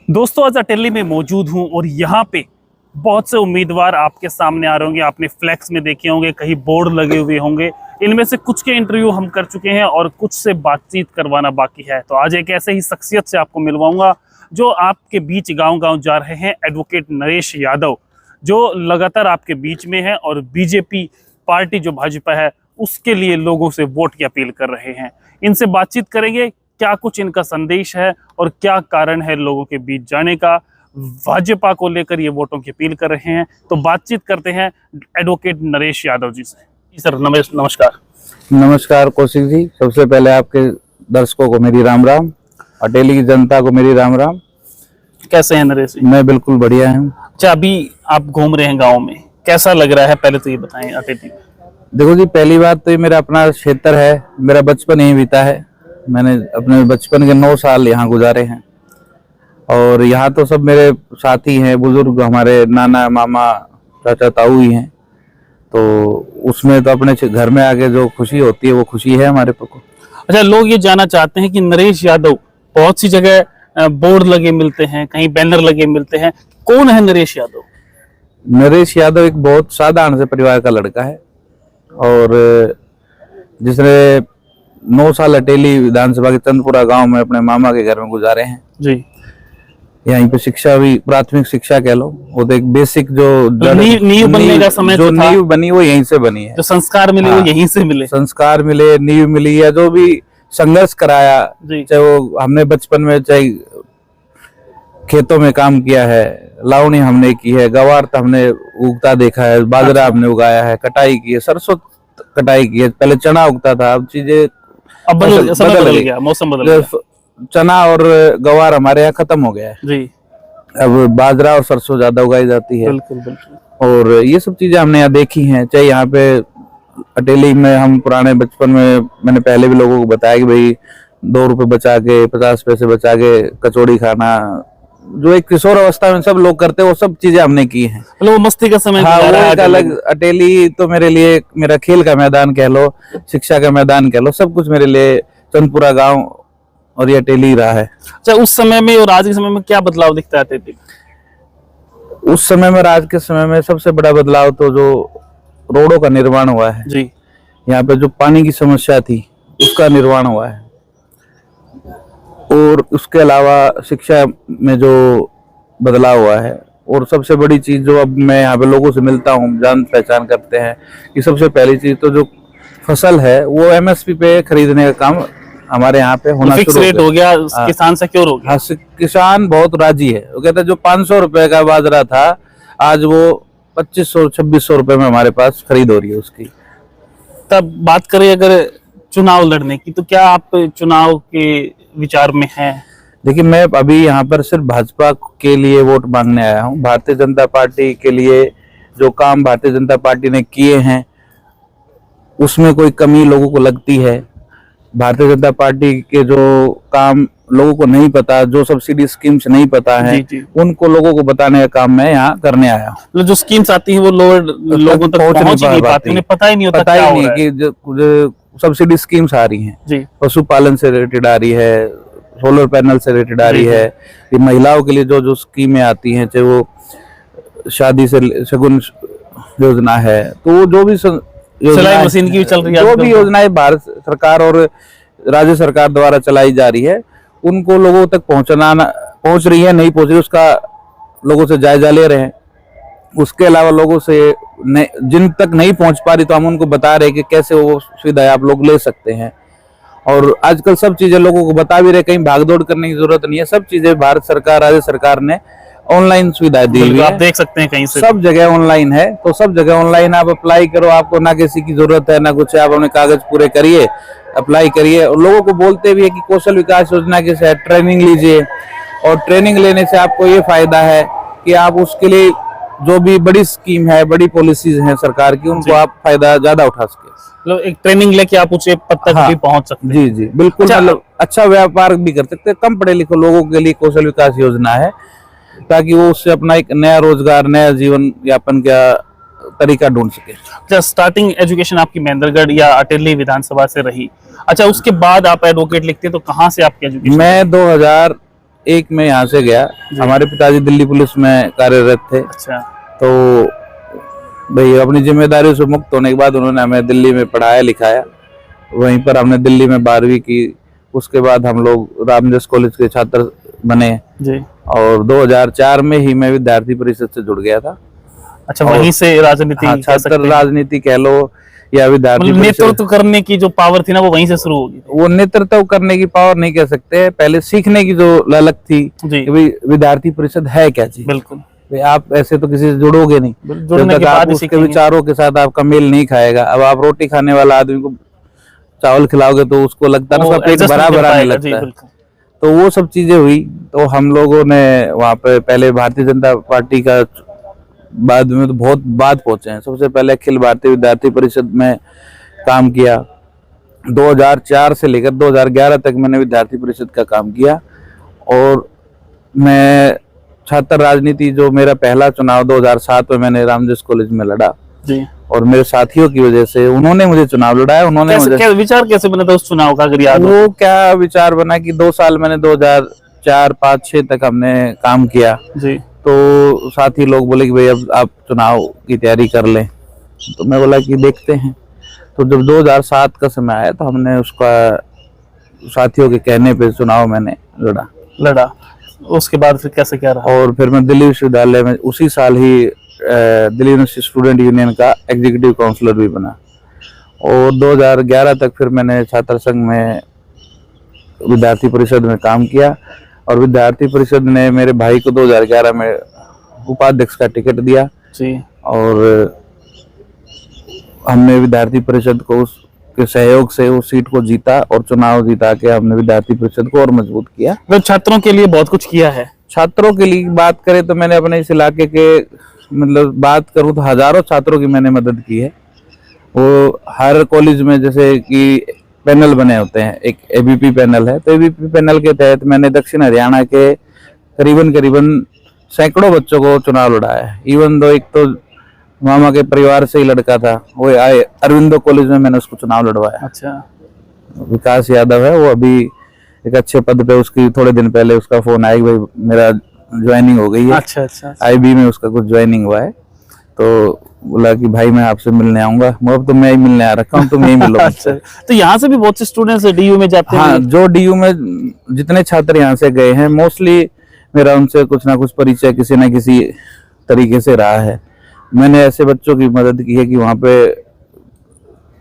दोस्तों आज अटेली में मौजूद हूं और यहाँ पे बहुत से उम्मीदवार आपके सामने आ रहे होंगे। आपने फ्लैक्स में देखे होंगे, कहीं बोर्ड लगे हुए होंगे। इनमें से कुछ के इंटरव्यू हम कर चुके हैं और कुछ से बातचीत करवाना बाकी है। तो आज एक ऐसे ही शख्सियत से आपको मिलवाऊंगा जो आपके बीच गांव-गांव जा रहे हैं। एडवोकेट नरेश यादव जो लगातार आपके बीच में है और बीजेपी पार्टी जो भाजपा है उसके लिए लोगों से वोट की अपील कर रहे हैं। इनसे बातचीत करेंगे, क्या कुछ इनका संदेश है और क्या कारण है लोगों के बीच जाने का। भाजपा को लेकर ये वोटों की अपील कर रहे हैं। तो बातचीत करते हैं एडवोकेट नरेश यादव जी से। जी सर नमस्कार। नमस्कार कौशिक जी, सबसे पहले आपके दर्शकों को मेरी राम राम, अटेली की जनता को मेरी राम राम। कैसे हैं नरेश जी? मैं बिल्कुल बढ़िया हूँ। अच्छा, अभी आप घूम रहे हैं गाँव में, कैसा लग रहा है पहले तो ये बताएं अटेली में। देखो जी, पहली बात तो ये मेरा अपना क्षेत्र है, मेरा बचपन यहीं बीता है। मैंने अपने बचपन के 9 साल यहाँ गुजारे हैं और यहाँ तो सब मेरे साथी हैं, बुजुर्ग हमारे नाना मामा चाचा ताऊ ही हैं। तो उसमें तो अपने घर में आके जो खुशी होती है वो खुशी है हमारे को। अच्छा, लोग ये जानना चाहते हैं कि नरेश यादव, बहुत सी जगह बोर्ड लगे मिलते हैं, कहीं बैनर लगे मिलते हैं, कौन है नरेश यादव? नरेश यादव एक बहुत साधारण से परिवार का लड़का है और जिसने 9 साल अटेली विधानसभा के चंदपुरा गांव में अपने मामा के घर में गुजारे हैं जी। यहीं पे शिक्षा भी, प्राथमिक शिक्षा कह लो, वो तो एक बेसिक जो नींव बनने का समय जो था, नींव बनी वो यहीं से बनी है। जो संस्कार मिले वो यहीं से मिले। संस्कार मिले, नींव मिली, या जो भी संघर्ष कराया, चाहे वो हमने बचपन में चाहे खेतों में काम किया है, लावणी हमने की है, गवार हमने उगता देखा है, बाजरा हमने उगाया है, कटाई की है, सरसों कटाई की है। पहले चना उगता था, अब चीजें अब बदल गया, मौसम बदल गया। चना और गवार हमारे यहाँ खत्म हो गया है जी। अब बाजरा और सरसों ज्यादा उगाई जाती है। बिल्कुल बिल्कुल। और ये सब चीजें हमने यहाँ देखी हैं। चाहे यहाँ पे अटेली में हम पुराने बचपन में, मैंने पहले भी लोगों को बताया कि भाई 2 रुपए बचा के, 50 पैसे बचा के कचौड़ी खाना, जो एक किशोर अवस्था में सब लोग करते हैं, वो सब चीजें हमने की हैं। वो मस्ती का समय। हाँ, वो एक अलग अटेली तो मेरे लिए मेरा खेल का मैदान कह लो, शिक्षा का मैदान कह लो, सब कुछ मेरे लिए चंदपुरा गांव और ये अटेली रहा है। अच्छा, उस समय में और आज के समय में क्या बदलाव दिखता है अटेली? उस समय में और आज के समय में सबसे बड़ा बदलाव तो जो रोडों का निर्माण हुआ है जी। यहाँ पे जो पानी की समस्या थी उसका निर्माण हुआ है और उसके अलावा शिक्षा में जो बदलाव हुआ है। और सबसे बड़ी चीज जो अब मैं यहाँ पे लोगों से मिलता हूँ, जान पहचान करते हैं कि सबसे पहली चीज तो जो फसल है वो MSP पे खरीदने का काम हमारे यहाँ पे होना फिक्स रेट हो गया। किसान सिक्योर हो गया। हाँ, किसान बहुत राजी है। वो कहता है जो 500 रुपए का बाजरा था आज वो 2500-2600 रुपए में हमारे पास खरीद हो रही है उसकी। तब बात करें अगर चुनाव लड़ने की, तो क्या आप चुनाव के विचार में हैं? देखिए, मैं अभी यहाँ पर सिर्फ भाजपा के लिए वोट मांगने आया हूँ। भारतीय जनता पार्टी के लिए जो काम भारतीय जनता पार्टी ने किए हैं उसमें कोई कमी लोगों को लगती है। भारतीय जनता पार्टी के जो काम लोगों को नहीं पता, जो सब्सिडी स्कीम्स नहीं पता है, उनको लोगों को बताने का काम मैं यहाँ करने आया हूँ। जो स्कीम्स आती है वो लोगों तक पहुंच नहीं पाती, उन्हें पता ही नहीं होता, पता ही नहीं कि जो सब्सिडी स्कीम्स आ रही हैं, पशुपालन से रिलेटेड आ रही है, सोलर पैनल से रिलेटेड आ रही है, ये महिलाओं के लिए जो स्कीमें आती हैं, चाहे वो शादी से शगुन योजना है, तो जो भी सिलाई मशीन की भी चल रही है, जो भी योजनाएं भारत सरकार और राज्य सरकार द्वारा चलाई जा रही है उनको लोगों तक पहुंच रही है, नहीं पहुंच रही, उसका लोगों से जायजा ले रहे हैं। उसके अलावा लोगों से जिन तक नहीं पहुंच पा रही तो हम उनको बता रहे हैं कि कैसे वो सुविधाएं आप लोग ले सकते हैं। और आजकल सब चीजें लोगों को बता भी रहे, कहीं भागदौड़ करने की जरूरत नहीं है। सब चीजें भारत सरकार, राज्य सरकार ने ऑनलाइन सुविधाएं दी हुई है। आप देख सकते हैं कहीं से, सब जगह ऑनलाइन है, तो सब जगह ऑनलाइन आप अप्लाई करो, आपको ना किसी की जरूरत है ना कुछ है, आप अपने कागज पूरे करिए, अप्लाई करिए। और लोगों को बोलते भी है कि कौशल विकास योजना के से ट्रेनिंग लीजिए, और ट्रेनिंग लेने से आपको ये फायदा है कि आप उसके लिए जो भी बड़ी स्कीम है, बड़ी पॉलिसीज हैं सरकार की, उनको आप फायदा ज्यादा उठा सके। मतलब एक ट्रेनिंग लेके आप ऊंचे पद तक भी पहुंच सकते हैं। जी जी बिल्कुल। मतलब अच्छा व्यापार भी कर सकते हैं। कम पढ़े लिखे लोगों के लिए कौशल विकास योजना है ताकि वो उससे अपना एक नया रोजगार, नया जीवन यापन का तरीका ढूंढ सके। अच्छा, स्टार्टिंग एजुकेशन आपकी महेंद्रगढ़ या अटेली विधानसभा से रही। अच्छा, उसके बाद आप एडवोकेट लिखते हैं तो कहाँ से आपकी एजुकेशन? मैं 2001 में यहाँ से गया। जी। हमारे पिताजी दिल्ली पुलिस में कार्यरत थे, अच्छा। तो भाई अपनी जिम्मेदारियों से मुक्त होने के बाद उन्होंने हमें दिल्ली में पढ़ाया लिखाया। वहीं पर हमने दिल्ली में 12वीं की। उसके बाद हम लोग रामजस कॉलेज के छात्र बने जी। और 2004 में ही मैं विद्यार्थी परिषद से जुड़ गया था। अच्छा, वहीं से राजनीति हाँ, कह छात्र सकते हैं। राजनीति कह लो या विद्यार्थी मतलब परिषद, नेतृत्व करने की जो पावर थी ना वो वहीं से शुरू होगी। वो नेतृत्व करने की पावर नहीं कह सकते, पहले सीखने की जो ललक थी जी। कि भाई विद्यार्थी परिषद है क्या चीज। बिल्कुल। भाई आप ऐसे तो किसी से जुड़ोगे नहीं जुड़ने जब के तक बाद आप ही उसके सीखेंगे। विचारों के साथ आपका मेल नहीं खाएगा। अब आप रोटी खाने वाला आदमी को चावल खिलाओगे तो उसको लगता है वो उसका पेट adjust भरा नहीं कर भरा नहीं पाएगा। लगता जी, है। बिल्कुल। तो वो सब चीजें हुई। तो हम लोगों ने वहाँ पे पहले भारतीय जनता पार्टी का, बाद में तो बहुत बाद पहुंचे हैं। सबसे पहले अखिल भारतीय विद्यार्थी परिषद में काम किया। 2004 से लेकर 2011 तक मैंने विद्यार्थी परिषद का काम किया। और मैं छात्र राजनीति, जो मेरा पहला चुनाव 2007 में मैंने रामजस कॉलेज में लड़ा जी। और मेरे साथियों की वजह से उन्होंने मुझे चुनाव लड़ाया। उन्होंने कैसे, क्या विचार कैसे बना था उस चुनाव का, अगर याद हो? वो क्या विचार बना कि 2 साल मैंने 2004, 5, 6 तक हमने काम किया। जी। तो साथी लोग बोले कि भाई अब आप चुनाव की तैयारी कर लें। तो मैं बोला कि देखते हैं। तो जब 2007 का समय आया तो हमने उसका साथियों के कहने पे चुनाव मैंने लड़ा। उसके बाद फिर कैसे क्या रहा? और फिर मैं दिल्ली विश्वविद्यालय में उसी साल ही दिल्ली यूनिवर्सिटी स्टूडेंट यूनियन का एग्जीक्यूटिव काउंसलर भी बना। और 2011 तक फिर मैंने छात्र संघ में विद्यार्थी परिषद में काम किया। और विद्यार्थी परिषद ने मेरे भाई को 2011 में उपाध्यक्ष का टिकट दिया। जी। और हमने विद्यार्थी परिषद को उसके सहयोग से उस सीट को जीता और चुनाव जीता के हमने विद्यार्थी परिषद को और मजबूत किया। वो छात्रों के लिए बहुत कुछ किया है। छात्रों के लिए बात करें तो मैंने अपने इस इलाके के, मतलब बात करूं तो हजारों छात्रों की मैंने मदद की है। वो हर कॉलेज में जैसे कि पैनल बने होते हैं, एक एबीपी पैनल है, तो एबीपी पैनल के तहत मैंने दक्षिण हरियाणा के करीबन सैकड़ों बच्चों को चुनाव लड़ाया है। इवन दो एक तो मामा के परिवार से ही लड़का था, वो आए अरविंदो कॉलेज में मैंने उसको चुनाव लड़वाया। अच्छा। विकास यादव है, वो अभी एक अच्छे पद पे, उसकी थोड़े दिन पहले उसका फोन आया कि भाई मेरा ज्वाइनिंग हो गई है। अच्छा। अच्छा। आईबी में उसका कुछ ज्वाइनिंग हुआ है। तो बोला कि भाई मैं आपसे मिलने आऊंगा। अब तो मैं ही मिलने आ रखा हूँ, तुम यही मिलो। अच्छा, तो यहाँ से भी बहुत से स्टूडेंट्स डीयू में जाते हैं? हाँ, जो डीयू में जितने छात्र यहाँ से गए हैं मोस्टली मेरा उनसे कुछ ना कुछ परिचय किसी न किसी तरीके से रहा है। मैंने ऐसे बच्चों की मदद की है कि वहाँ पे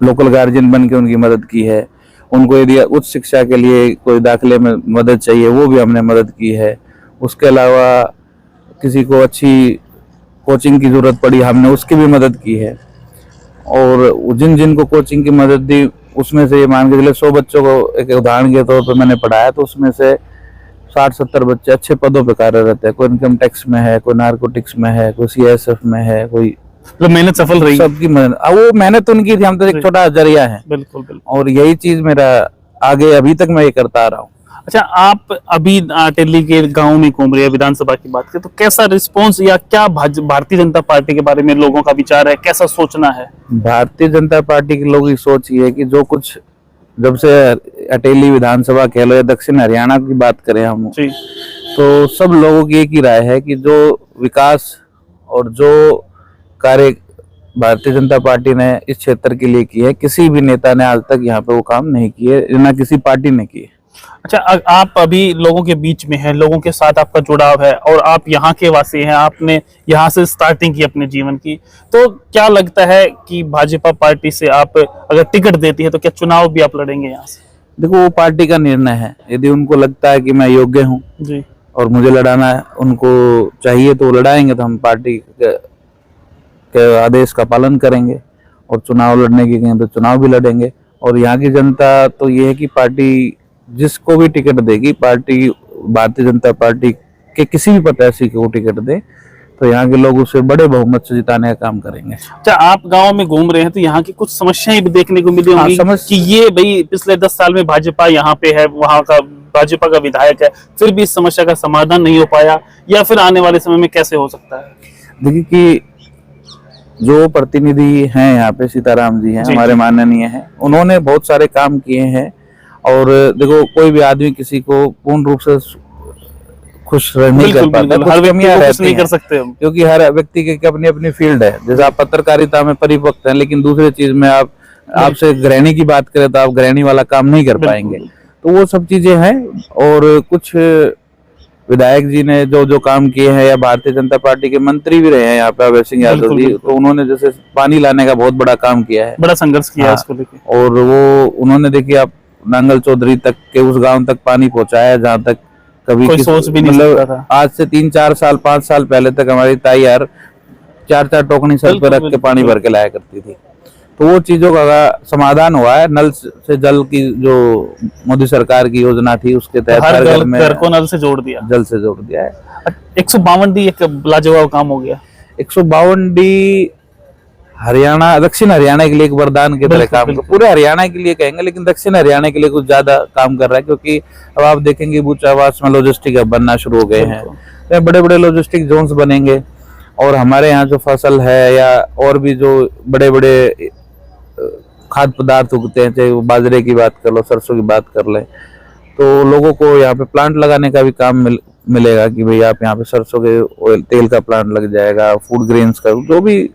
लोकल गार्जियन बन के उनकी मदद की है। उनको यदि उच्च शिक्षा के लिए कोई दाखिले में मदद चाहिए वो भी हमने मदद की है। उसके अलावा किसी को अच्छी कोचिंग की जरूरत पड़ी हमने उसकी भी मदद की है। और जिन को कोचिंग की मदद दी उसमें से ये मान के चले 100 बच्चों को एक उदाहरण के तौर पर मैंने पढ़ाया, तो उसमें से 60-70 बच्चे अच्छे पदों पे कार्यरत है। कोई इनकम टैक्स में है, कोई नारकोटिक्स में है, कोई सीएसएफ में है, कोई मतलब मेहनत सफल रही। सबकी मदद। वो मेहनत उनकी थी, हम तो एक छोटा जरिया है। बिल्कुल बिल्कुल। और यही चीज मेरा आगे अभी तक मैं ये करता आ रहा हूँ। अच्छा, आप अभी टेली के गांव में घूम रहे हैं, विधानसभा की बात करें तो कैसा रिस्पांस या क्या भारतीय जनता पार्टी के बारे में लोगों का विचार है, कैसा सोचना है? भारतीय जनता पार्टी के लोगों की सोच ये है कि जो कुछ जब से अटेली विधानसभा कह लो या दक्षिण हरियाणा की बात करें हम जी, तो सब लोगों की एक ही राय है कि जो विकास और जो कार्य भारतीय जनता पार्टी ने इस क्षेत्र के लिए की है, किसी भी नेता ने आज तक यहाँ पे वो काम नहीं किए, ना किसी पार्टी ने किए। अच्छा, आप अभी लोगों के बीच में हैं, लोगों के साथ आपका जुड़ाव है और आप यहाँ के वासी हैं, आपने यहाँ से स्टार्टिंग की अपने जीवन की, तो क्या लगता है कि भाजपा पार्टी से आप अगर टिकट देती है तो क्या चुनाव भी आप लड़ेंगे यहाँ से? देखो, वो पार्टी का निर्णय है। यदि उनको लगता है कि मैं योग्य हूँ जी और मुझे लड़ाना है, उनको चाहिए तो वो लड़ाएंगे, तो हम पार्टी के आदेश का पालन करेंगे और चुनाव लड़ने की कहें तो चुनाव भी लड़ेंगे। और यहाँ की जनता तो ये है कि पार्टी जिसको भी टिकट देगी, पार्टी भारतीय जनता पार्टी के किसी भी प्रत्याशी को टिकट दे तो यहाँ के लोग उसे बड़े बहुमत से जिताने का काम करेंगे। अच्छा, आप गांव में घूम रहे हैं तो यहाँ की कुछ समस्याएं भी देखने को मिली होंगी कि ये भाई पिछले 10 साल में भाजपा यहाँ पे है, वहाँ का भाजपा का विधायक है, फिर भी इस समस्या का समाधान नहीं हो पाया, या फिर आने वाले समय में कैसे हो सकता है? देखिए कि जो प्रतिनिधि हैं यहाँ पे, सीताराम जी हैं, हमारे माननीय हैं, उन्होंने बहुत सारे काम किए हैं। और देखो, कोई भी आदमी किसी को पूर्ण रूप से खुश नहीं कर बिल्कुल पाता, बिल्कुल, कुछ हर व्यक्ति कमियां को खुश रहती नहीं हैं, कर सकते हम। क्योंकि हर व्यक्ति की अपनी अपनी फील्ड है। जैसे आप पत्रकारिता में परिपक्व हैं, लेकिन दूसरे चीज में आपसे गृहिणी की बात करें तो आप गृहिणी वाला काम नहीं कर पाएंगे। तो वो सब चीजें हैं। और कुछ विधायक जी ने जो जो काम किए हैं, या भारतीय जनता पार्टी के मंत्री भी रहे हैं यहाँ पे अभय सिंह यादव बिल्कुल, जी, बिल्कुल। तो उन्होंने जैसे पानी लाने का बहुत बड़ा काम किया है, बड़ा संघर्ष किया है हाँ। इसको लेके। और वो उन्होंने देखिए आप नांगल चौधरी तक के उस गांव तक पानी पहुंचाया जहां तक कभी कोई सोच भी नहीं सकता था। आज से 3-4 साल 5 साल पहले तक हमारी ताई यार 4-4 टोकनी सर पे बिल्कुल, रख के बिल्कुल, पानी भर के लाया करती थी। तो वो चीजों का समाधान हुआ है। नल से जल की जो मोदी सरकार की योजना थी, उसके तहत हर हर घर में घर को नल से जोड़ दिया। जल से जोड़ दिया है। 152 डी एक लाजवाब काम हो गया। 152 डी हरियाणा, दक्षिण हरियाणा के लिए एक वरदान की तरह बिल्कुल, काम कर, बिल्कुल। पूरे हरियाणा के लिए कहेंगे, लेकिन दक्षिण हरियाणा के लिए कुछ ज्यादा काम कर रहा है, क्योंकि अब आप देखेंगे बूचावास में लॉजिस्टिक हब बनना शुरू हो गए हैं, तो बड़े बड़े लॉजिस्टिक जोन्स बनेंगे। और हमारे यहाँ जो फसल है, या और भी जो बड़े बड़े खाद्य पदार्थ उगते हैं, चाहे वो बाजरे की बात कर लो, सरसों की बात कर ले, तो लोगों को यहाँ पे प्लांट लगाने का भी काम मिलेगा कि भाई आप यहाँ पे सरसों के ऑयल तेल का प्लांट लग जाएगा, फूड ग्रेन्स का, जो भी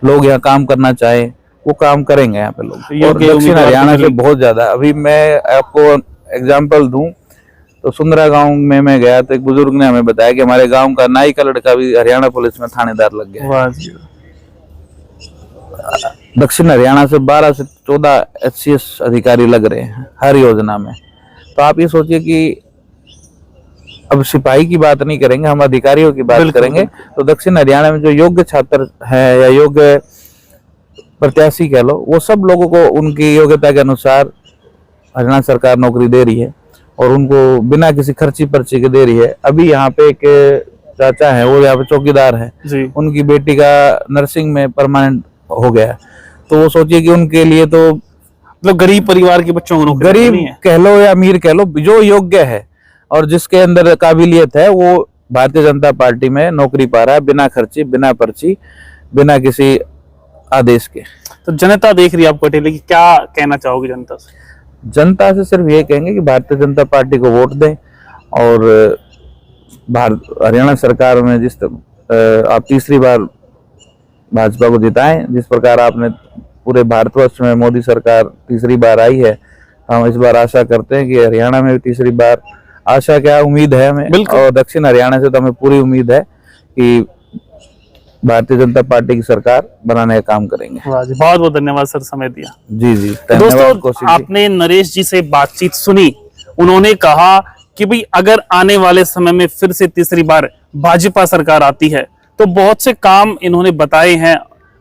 लोग यहाँ काम करना चाहे वो काम करेंगे यहाँ पे लोग। और दक्षिण हरियाणा से बहुत ज्यादा, अभी मैं आपको एग्जांपल दूं तो सुंदरा गांव में मैं गया तो एक बुजुर्ग ने हमें बताया कि हमारे गांव का नाई का लड़का भी हरियाणा पुलिस में थानेदार लग गया है। दक्षिण हरियाणा से 12 से 14 HCS अधिकारी लग रहे हैं हर योजना में। तो आप ये सोचिए कि अब सिपाही की बात नहीं करेंगे, हम अधिकारियों की बात करेंगे। तो दक्षिण हरियाणा में जो योग्य छात्र हैं या योग्य प्रत्याशी कह लो, वो सब लोगों को उनकी योग्यता के अनुसार हरियाणा सरकार नौकरी दे रही है, और उनको बिना किसी खर्ची पर्ची के दे रही है। अभी यहाँ पे एक चाचा है, वो यहाँ पे चौकीदार है, उनकी बेटी का नर्सिंग में परमानेंट हो गया। तो वो सोचिए कि उनके लिए तो मतलब गरीब परिवार के बच्चों को, गरीब कह लो या अमीर कह लो, जो योग्य है और जिसके अंदर काबिलियत है, वो भारतीय जनता पार्टी में नौकरी पा रहा है, बिना खर्ची, बिना पर्ची, बिना किसी आदेश के। तो जनता देख रही है आपको पटेल की, क्या कहना चाहोगे जनता से? जनता से सिर्फ ये कहेंगे कि भारतीय जनता पार्टी को वोट दें, और हरियाणा सरकार में आप तीसरी बार भाजपा को जिताएं। जिस प्रकार आपने पूरे भारतवर्ष में मोदी सरकार तीसरी बार आई है, हम इस बार आशा करते हैं कि हरियाणा में भी तीसरी बार, आशा क्या उम्मीद है हमें, और दक्षिण हरियाणा से तो हमें पूरी उम्मीद है कि भारतीय जनता पार्टी की सरकार बनाने का काम करेंगे। बहुत बहुत धन्यवाद सर, समय दिया। जी जी, दोस्तों, आपने नरेश जी से बातचीत सुनी। उन्होंने कहा कि भाई अगर आने वाले समय में फिर से तीसरी बार भाजपा सरकार आती है तो बहुत से काम इन्होंने बताए हैं।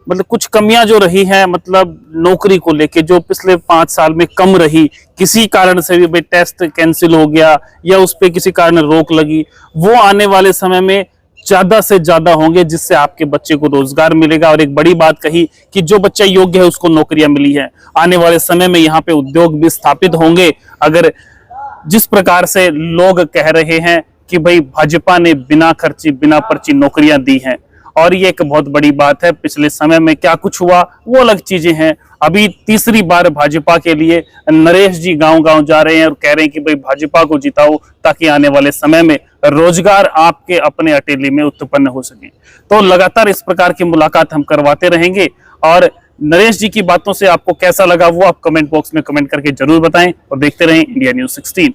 मतलब कुछ कमियां जो रही हैं, मतलब नौकरी को लेके जो पिछले 5 साल में कम रही, किसी कारण से भी भाई टेस्ट कैंसिल हो गया या उस पर किसी कारण रोक लगी, वो आने वाले समय में ज्यादा से ज्यादा होंगे, जिससे आपके बच्चे को रोजगार मिलेगा। और एक बड़ी बात कही कि जो बच्चा योग्य है उसको नौकरियां मिली है। आने वाले समय में यहाँ पे उद्योग भी स्थापित होंगे। अगर जिस प्रकार से लोग कह रहे हैं कि भाई भाजपा ने बिना खर्ची, बिना पर्ची नौकरियां दी हैं, और ये एक बहुत बड़ी बात है। पिछले समय में क्या कुछ हुआ वो अलग चीजें हैं। अभी तीसरी बार भाजपा के लिए नरेश जी गांव-गांव जा रहे हैं और कह रहे हैं कि भाई भाजपा को जिताओ, ताकि आने वाले समय में रोजगार आपके अपने अटेली में उत्पन्न हो सके। तो लगातार इस प्रकार की मुलाकात हम करवाते रहेंगे। और नरेश जी की बातों से आपको कैसा लगा वो आप कमेंट बॉक्स में कमेंट करके जरूर बताएं, और देखते रहें इंडिया न्यूज़ 16।